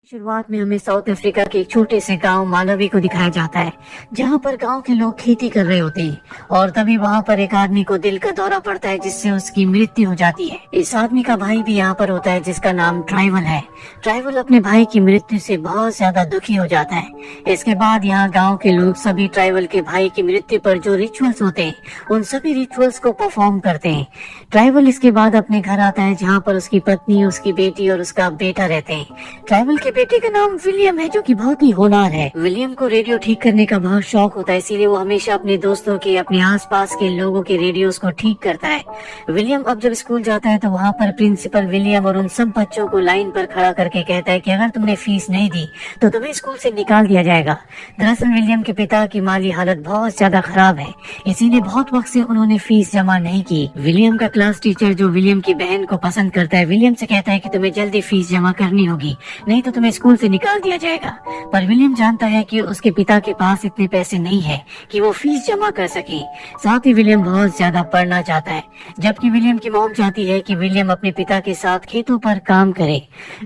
शुरुआत में हमें साउथ अफ्रीका के एक छोटे से गांव मालवी को दिखाया जाता है, जहां पर गांव के लोग खेती कर रहे होते हैं और तभी वहां पर एक आदमी को दिल का दौरा पड़ता है, जिससे उसकी मृत्यु हो जाती है। इस आदमी का भाई भी यहाँ पर होता है, जिसका नाम ट्राइवल है। ट्राइवल अपने भाई की मृत्यु से बहुत ज्यादा दुखी हो जाता है। इसके बाद यहाँ गाँव के लोग सभी ट्राइवल के भाई की मृत्यु पर जो रिचुअल्स होते हैं, उन सभी रिचुअल्स को परफॉर्म करते हैं। ट्राइवल इसके बाद अपने घर आता है, जहाँ पर उसकी पत्नी, उसकी बेटी और उसका बेटा रहते हैं। ट्राइवल के बेटे का नाम विलियम है, जो कि बहुत ही होनहार है। विलियम को रेडियो ठीक करने का बहुत शौक होता है, इसीलिए वो हमेशा अपने दोस्तों के, अपने आसपास के लोगों के रेडियोस को ठीक करता है। विलियम अब जब स्कूल जाता है तो वहाँ पर प्रिंसिपल विलियम और उन सब बच्चों को लाइन पर खड़ा करके कहता है कि अगर तुमने फीस नहीं दी तो तुम्हें स्कूल से निकाल दिया जाएगा। दरअसल विलियम के पिता की माली हालत बहुत ज्यादा खराब है, इसीलिए बहुत वक्त से उन्होंने फीस जमा नहीं की। विलियम का क्लास टीचर, जो विलियम की बहन को पसंद करता है, विलियम से कहता है कि तुम्हें जल्दी फीस जमा करनी होगी, नहीं तो तुम्हें स्कूल से निकाल दिया जाएगा। पर विलियम जानता है कि उसके पिता के पास इतने पैसे नहीं है कि वो फीस जमा कर सके। साथ ही विलियम बहुत ज्यादा पढ़ना चाहता है, जबकि विलियम की मॉम चाहती है कि विलियम अपने पिता के साथ खेतों पर काम करे।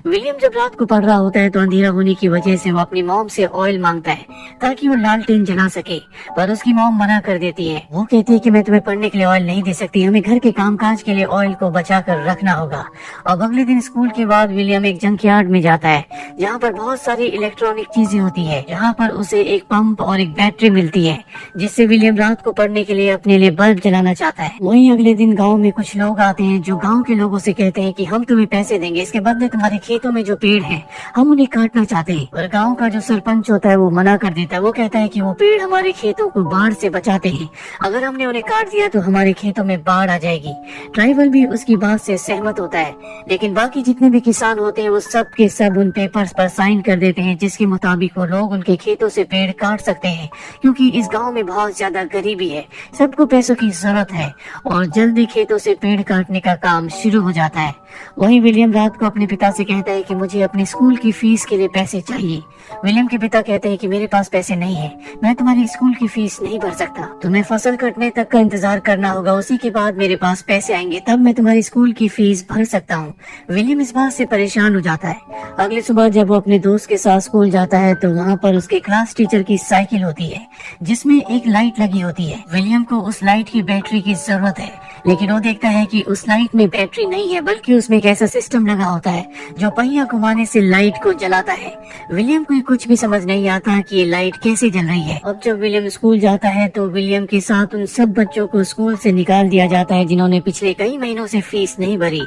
विलियम जब रात को पढ़ रहा होता है तो अंधेरा होने की वजह से वो अपनी मॉम से ऑयल मांगता है ताकि वो लालटेन जला सके, पर उसकी मॉम मना कर देती है। वो कहती है कि मैं तुम्हें पढ़ने के लिए ऑयल नहीं दे सकती, हमें घर के कामकाज के लिए ऑयल को बचा कर रखना होगा। अब अगले दिन स्कूल के बाद विलियम एक जंकयार्ड में जाता है, जहाँ पर बहुत सारी इलेक्ट्रॉनिक चीजें होती है। यहाँ पर उसे एक पंप और एक बैटरी मिलती है, जिससे विलियम रात को पढ़ने के लिए अपने लिए बल्ब जलाना चाहता है। वहीं अगले दिन गांव में कुछ लोग आते हैं, जो गांव के लोगों से कहते हैं कि हम तुम्हें पैसे देंगे, इसके बदले तुम्हारे खेतों में जो पेड़ हैं हम उन्हें काटना चाहते हैं। और गाँव का जो सरपंच होता है वो मना कर देता है। वो कहता है कि वो पेड़ हमारे खेतों को बाढ़ से बचाते हैं, अगर हमने उन्हें काट दिया तो हमारे खेतों में बाढ़ आ जाएगी। ट्राइबल भी उसकी बात से सहमत होता है, लेकिन बाकी जितने भी किसान होते हैं वो सब के सब उन पेपर्स पर साइन कर देते हैं, जिसके मुताबिक वो लोग उनके खेतों से पेड़ काट सकते हैं, क्योंकि इस गांव में बहुत ज्यादा गरीबी है, सबको पैसों की जरूरत है। और जल्दी खेतों से पेड़ काटने का काम शुरू हो जाता है। वहीं विलियम रात को अपने पिता से कहता है कि मुझे अपने स्कूल की फीस के लिए पैसे चाहिए। विलियम के पिता कहते हैं कि मेरे पास पैसे नहीं है, मैं तुम्हारी स्कूल की फीस नहीं भर सकता, तुम्हें फसल कटने तक का इंतजार करना होगा, उसी के बाद मेरे पास पैसे आएंगे, तब मैं तुम्हारी स्कूल की फीस भर सकता हूँ। विलियम इस बात से परेशान हो जाता है। अगली सुबह जब वो अपने दोस्त के साथ स्कूल जाता है तो वहाँ पर उसके क्लास टीचर की साइकिल होती है, जिसमें एक लाइट लगी होती है। विलियम को उस लाइट की बैटरी की जरूरत है, लेकिन वो देखता है कि उस लाइट में बैटरी नहीं है, बल्कि उसमें एक ऐसा सिस्टम लगा होता है जो पहिया घुमाने से लाइट को जलाता है। विलियम को कुछ भी समझ नहीं आता कि ये लाइट कैसे जल रही है। अब जब विलियम स्कूल जाता है तो विलियम के साथ उन सब बच्चों को स्कूल से निकाल दिया जाता है, जिन्होंने पिछले कई महीनों से फीस नहीं भरी।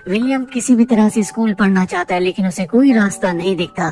विलियम किसी भी तरह से स्कूल पढ़ना चाहता है, लेकिन उसे कोई रास्ता नहीं दिखता।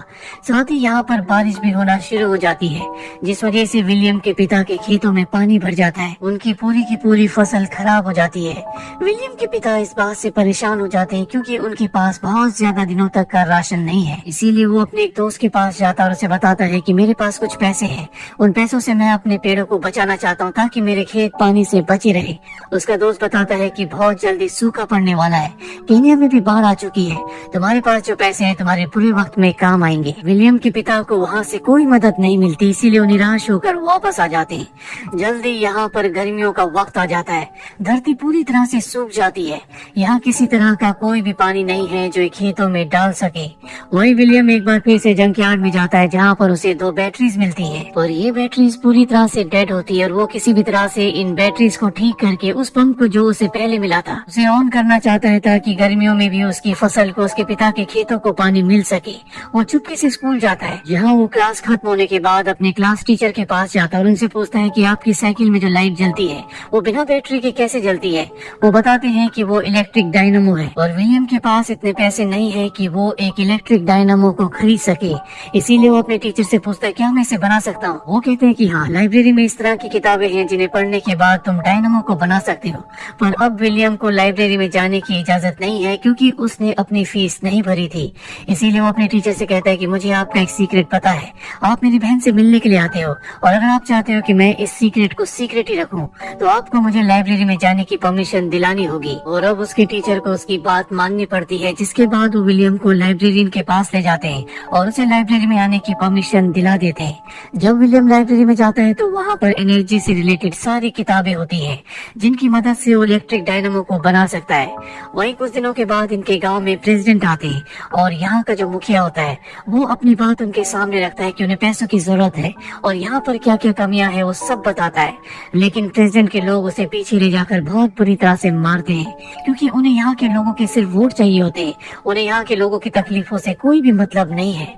साथ ही यहाँ पर बारिश भी होना शुरू हो जाती है, जिस वजह से विलियम के पिता के खेतों में पानी भर जाता है, उनकी पूरी की पूरी फसल खराब हो जाती है। विलियम के पिता इस बात से परेशान हो जाते हैं, क्योंकि उनके पास बहुत ज्यादा दिनों तक का राशन नहीं है। इसीलिए वो अपने एक दोस्त के पास जाता है और उसे बताता है कि मेरे पास कुछ पैसे हैं, उन पैसों से मैं अपने पेड़ों को बचाना चाहता हूँ ताकि मेरे खेत पानी से बचे रहे। उसका दोस्त बताता है कि बहुत जल्दी सूखा पड़ने वाला है, केन्या में भी बाढ़ आ चुकी है, तुम्हारे पास जो पैसे हैं तुम्हारे बुरे वक्त में काम आएंगे। विलियम के पिता को वहाँ से कोई मदद नहीं मिलती, इसीलिए वो निराश होकर वापस आ जाते हैं। जल्दी यहाँ पर गर्मियों का वक्त आ जाता है, धरती पूरी तरह से सूख जाती है, यहाँ किसी तरह का कोई भी पानी नहीं है जो खेतों में डाल सके। वही विलियम एक बार फिर से जंकयार्ड में जाता है, जहाँ पर उसे 2 बैटरीज मिलती है, और ये बैटरीज पूरी तरह से डेड होती है, और वो किसी भी तरह से इन बैटरीज को ठीक करके उस पंप को जो उसे पहले मिला था उसे ऑन करना चाहता है, ताकि गर्मियों में भी उसकी फसल को, उसके पिता के खेतों को पानी मिल सके। वो चुपके से स्कूल जाता है, जहाँ वो क्लास खत्म होने के बाद अपने क्लास टीचर के पास जाता है और उनसे पूछता है कि आपकी साइकिल में जो लाइट जलती है वो बिना बैटरी के कैसे जलती है। वो बताते हैं कि वो इलेक्ट्रिक डायनामो है, और विलियम के पास इतने पैसे नहीं है कि वो एक इलेक्ट्रिक डायनामो को खरीद सके। इसीलिए वो अपने टीचर से पूछता है क्या मैं इसे बना सकता हूँ। वो कहते हैं कि हाँ, लाइब्रेरी में इस तरह की किताबें हैं जिन्हें पढ़ने के बाद तुम डायनामो को बना सकते हो। पर अब विलियम को लाइब्रेरी में जाने की इजाजत नहीं है, क्योंकि उसने अपनी फीस नहीं भरी थी। इसीलिए वो अपने टीचर से कहता है कि मुझे आपका एक सीक्रेट पता है, आप मेरी बहन से मिलने के लिए आते हो, और अगर आप चाहते हो कि मैं इस सीक्रेट को सीक्रेट ही रखूं तो आपको मुझे लाइब्रेरी में जाने की परमिशन दिलानी होगी और अब उसके टीचर को उसकी बात माननी पड़ती है, जिसके बाद वो विलियम को लाइब्रेरियन के पास ले जाते हैं और उसे लाइब्रेरी में आने की परमिशन दिला देते हैं। जब विलियम लाइब्रेरी में जाता है तो वहाँ पर एनर्जी से रिलेटेड सारी किताबें होती है जिनकी मदद से वो इलेक्ट्रिक डायनामो को बना सकता है। वहीं कुछ दिनों के बाद इनके गाँव में प्रेसिडेंट आते हैं और यहाँ का जो मुखिया होता है वो अपनी बात उनके सामने रखता है कि उन्हें पैसों की जरूरत है और यहाँ पर क्या क्या कमियां है वो सब बताता है। लेकिन प्रेसिडेंट के लोग उसे पीछे ले जाकर बहुत बुरी तरह से मारते हैं, क्योंकि उन्हें यहाँ के लोगों के सिर्फ वोट चाहिए होते हैं, उन्हें यहाँ के लोगों की तकलीफों से कोई भी मतलब नहीं है।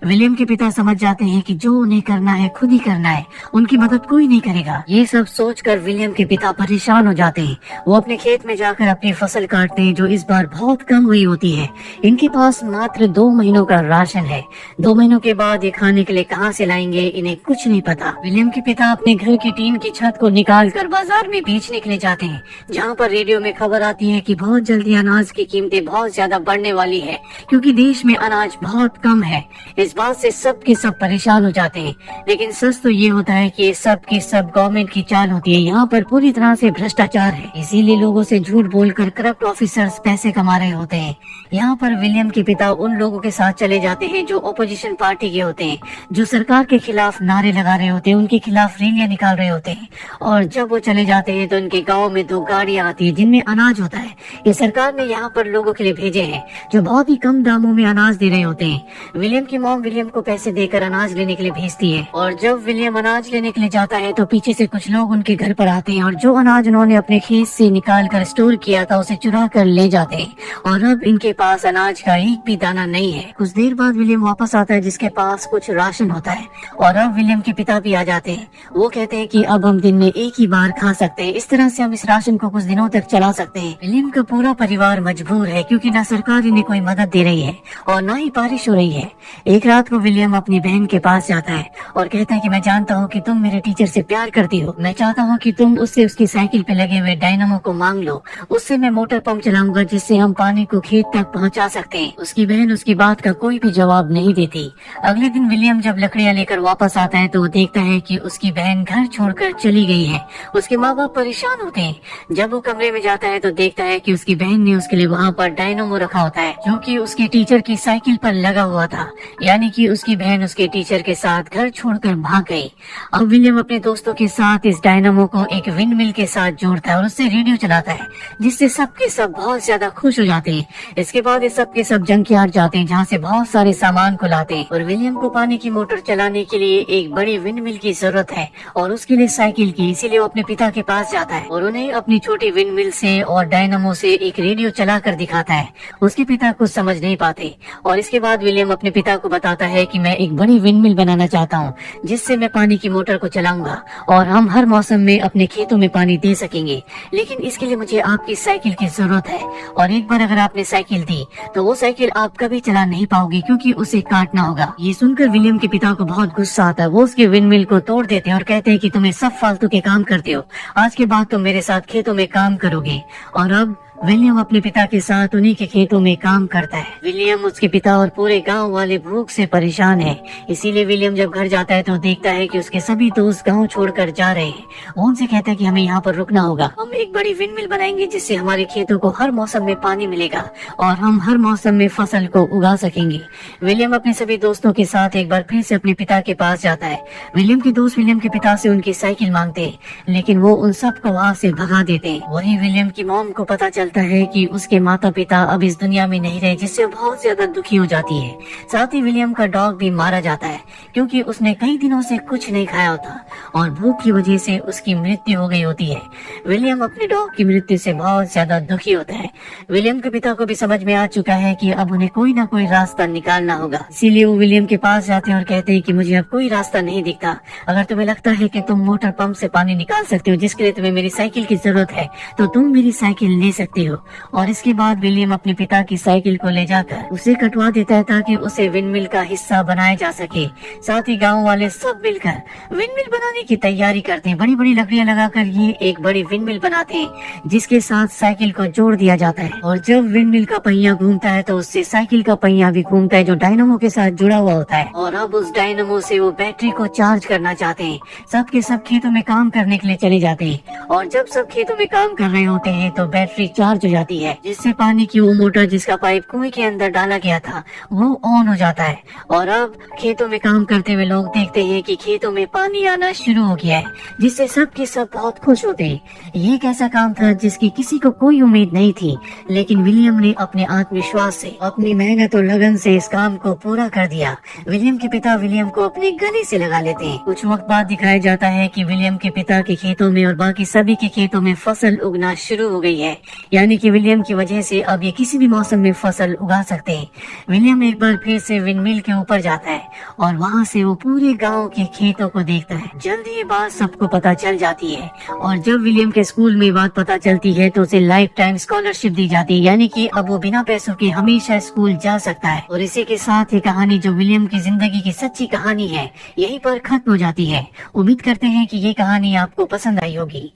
विलियम के पिता समझ जाते हैं कि जो उन्हें करना है खुद ही करना है, उनकी मदद कोई नहीं करेगा। ये सब सोचकर विलियम के पिता परेशान हो जाते हैं। वो अपने खेत में जाकर अपनी फसल काटते हैं जो इस बार बहुत कम हुई होती है। इनके पास मात्र 2 महीनों का राशन है। 2 महीनों के बाद ये खाने के लिए कहाँ से लाएंगे इन्हें कुछ नहीं पता। विलियम के पिता अपने घर की टीन की छत को निकालकर बाजार में बेचने के लिए जाते हैं, जहाँ पर रेडियो में खबर आती है कि बहुत जल्दी अनाज की कीमतें बहुत ज्यादा बढ़ने वाली है, क्योंकि देश में अनाज बहुत कम है। इस बात से सब के सब परेशान हो जाते हैं। लेकिन सच तो ये होता है कि सब की सब गवर्नमेंट की चाल होती है। यहाँ पर पूरी तरह से भ्रष्टाचार है, इसीलिए लोगों से झूठ बोलकर करप्ट ऑफिसर्स पैसे कमा रहे होते हैं। यहाँ पर विलियम के पिता उन लोगों के साथ चले जाते हैं जो ओपोजिशन पार्टी के होते हैं, जो सरकार के खिलाफ नारे लगा रहे होते हैं, उनके खिलाफ रैलियां निकाल रहे होते हैं। और जब वो चले जाते हैं तो उनके गांव में 2 गाड़ियां आती है जिनमें अनाज होता है। ये सरकार ने यहाँ पर लोगों के लिए भेजे हैं जो बहुत ही कम दामों में अनाज दे रहे होते हैं। विलियम की मॉम विलियम को पैसे देकर अनाज लेने के लिए भेजती है और जब विलियम अनाज लेने के लिए जाता है तो पीछे से कुछ लोग उनके घर पर आते हैं और जो अनाज उन्होंने अपने खेत से निकाल कर स्टोर किया था उसे चुरा कर ले जाते हैं और अब इनके पास अनाज का एक भी दाना नहीं है। कुछ देर बाद विलियम वापस आता है जिसके पास कुछ राशन होता है और अब विलियम के पिता भी आ जाते हैं। वो कहते हैं कि अब हम दिन में एक ही बार खा सकते हैं, इस तरह से हम इस राशन को कुछ दिनों तक चला सकते हैं। विलियम का पूरा परिवार मजबूर है क्योंकि न सरकार इन्हें कोई मदद दे रही है और न ही बारिश हो रही है। एक रात को विलियम अपनी बहन के पास जाता है और कहता है कि मैं जानता हूँ कि तुम मेरे टीचर से प्यार करती हो, मैं चाहता हूँ कि तुम उससे उसकी साइकिल पे लगे हुए डायनामो को मांग लो, उससे मैं मोटर पंप चलाऊंगा जिससे हम पानी को खेत तक पहुँचा सकते हैं। उसकी बहन उसकी बात का कोई भी जवाब नहीं देती। अगले दिन विलियम जब लकड़ियाँ लेकर वापस आता है तो वो देखता है कि उसकी बहन घर छोड़कर चली गई है। उसके माँ बाप परेशान होते हैं। जब वो कमरे में जाता है तो देखता है कि उसकी बहन ने उसके लिए वहाँ पर डायनामो रखा होता है जो कि उसके टीचर की साइकिल पर लगा हुआ था, यानी कि उसकी बहन उसके टीचर के साथ घर छोड़कर भाग गई। अब विलियम अपने दोस्तों के साथ इस डायनामो को एक विंड मिल के साथ जोड़ता है और उससे रेडियो चलाता है, जिससे सबके सब बहुत ज्यादा खुश हो जाते हैं। इसके बाद ये सबके सब जंकयार्ड जाते हैं जहाँ से बहुत सारे सामान को लाते हैं और विलियम को पानी की मोटर चलाने के लिए एक बड़ी विंड मिल की जरूरत है और उसके लिए साइकिल की, इसीलिए वो अपने पिता के पास जाता है और उन्हें अपनी छोटी विंड मिल से और डायनामो से एक रेडियो चला कर दिखाता है। उसके पिता कुछ समझ नहीं पाते और इसके बाद विलियम अपने पिता को बताता है कि मैं एक बड़ी विंड मिल बनाना चाहता हूँ जिससे मैं पानी की मोटर को चलाऊंगा और हम हर मौसम में अपने खेतों में पानी दे सकेंगे, लेकिन इसके लिए मुझे आपकी साइकिल की जरूरत है और एक बार अगर आपने साइकिल दी तो वो साइकिल आप कभी चला नहीं पाओगे क्योंकि उसे काटना होगा। ये सुनकर विलियम के पिता को बहुत गुस्सा आता है। वो उसके विंड मिल को तोड़ देते हैं और कहते हैं कि तुम्हें सब फालतू के काम करते हो, आज के बाद तुम मेरे साथ खेतों में काम करोगे। और अब विलियम अपने पिता के साथ उन्हीं के खेतों में काम करता है। विलियम, उसके पिता और पूरे गांव वाले भूख से परेशान हैं। इसीलिए विलियम जब घर जाता है तो देखता है कि उसके सभी दोस्त गांव छोड़कर जा रहे हैं। वो उनसे कहता है कि हमें यहाँ पर रुकना होगा, हम एक बड़ी विंड मिल बनाएंगे जिससे हमारे खेतों को हर मौसम में पानी मिलेगा और हम हर मौसम में फसल को उगा सकेंगे। विलियम अपने सभी दोस्तों के साथ एक बार फिर से अपने पिता के पास जाता है। विलियम के दोस्त विलियम के पिता से उनकी साइकिल मांगते हैं, लेकिन वो उन सबको वहाँ से भगा देते हैं। वही विलियम की मॉम को पता चलता है कि उसके माता पिता अब इस दुनिया में नहीं रहे, जिससे बहुत ज्यादा दुखी हो जाती है। साथ ही विलियम का डॉग भी मारा जाता है क्योंकि उसने कई दिनों से कुछ नहीं खाया होता और भूख की वजह से उसकी मृत्यु हो गई होती है। विलियम अपने डॉग की मृत्यु से बहुत ज्यादा दुखी होता है। विलियम के पिता को भी समझ में आ चुका है कि अब उन्हें कोई ना कोई रास्ता निकालना होगा, इसीलिए वो विलियम के पास जाते हैं और कहते हैं कि मुझे अब कोई रास्ता नहीं दिखता। अगर तुम्हें लगता है कि तुम मोटर पंप से पानी निकाल सकते हो जिसके लिए तुम्हें मेरी साइकिल की जरूरत है, तो तुम मेरी साइकिल ले सकते हो। और इसके बाद विलियम अपने पिता की साइकिल को ले जाकर उसे कटवा देता है ताकि उसे विंड मिल का हिस्सा बनाया जा सके। साथ ही गाँव वाले सब मिलकर विंड मिल बनाने उड़ाने की तैयारी करते हैं। बड़ी बड़ी लकड़ियां लगाकर ये एक बड़ी विंडमिल बनाते हैं, जिसके साथ साइकिल को जोड़ दिया जाता है। और जब विंडमिल का पहिया घूमता है तो उससे साइकिल का पहिया भी घूमता है, जो डायनामो के साथ जुड़ा हुआ होता है। और अब उस डायनामो से वो बैटरी को चार्ज करना चाहते हैं। सब के सब खेतों में काम करने के लिए चले जाते हैं। और जब सब खेतों में काम कर रहे होते हैं तो बैटरी चार्ज हो जाती है, जिससे पानी की वो मोटर जिसका पाइप कुएं के अंदर डाला गया था वो ऑन हो जाता है। और अब खेतों में काम करते हुए लोग देखते हैं कि खेतों में पानी आना शुरू हो गया है, जिससे सब के सब बहुत खुश होते हैं। ये एक ऐसा काम था जिसकी किसी को कोई उम्मीद नहीं थी, लेकिन विलियम ने अपने आत्मविश्वास से, अपनी मेहनत और लगन से इस काम को पूरा कर दिया। विलियम के पिता विलियम को अपने गले से लगा लेते हैं। कुछ वक्त बाद दिखाया जाता है कि विलियम के पिता के खेतों में और बाकी सभी के खेतों में फसल उगना शुरू हो गई है, यानी कि विलियम की वजह से अब ये किसी भी मौसम में फसल उगा सकते हैं। विलियम एक बार फिर से विंडमिल के ऊपर जाता है और वहाँ से वो पूरे गांव के खेतों को देखता है। जल्दी ये बात सबको पता चल जाती है, और जब विलियम के स्कूल में बात पता चलती है तो उसे लाइफ टाइम स्कॉलरशिप दी जाती है, यानी कि अब वो बिना पैसों के हमेशा स्कूल जा सकता है। और इसी के साथ ये कहानी, जो विलियम की जिंदगी की सच्ची कहानी है, यहीं पर खत्म हो जाती है। उम्मीद करते हैं कि ये कहानी आपको पसंद आई होगी।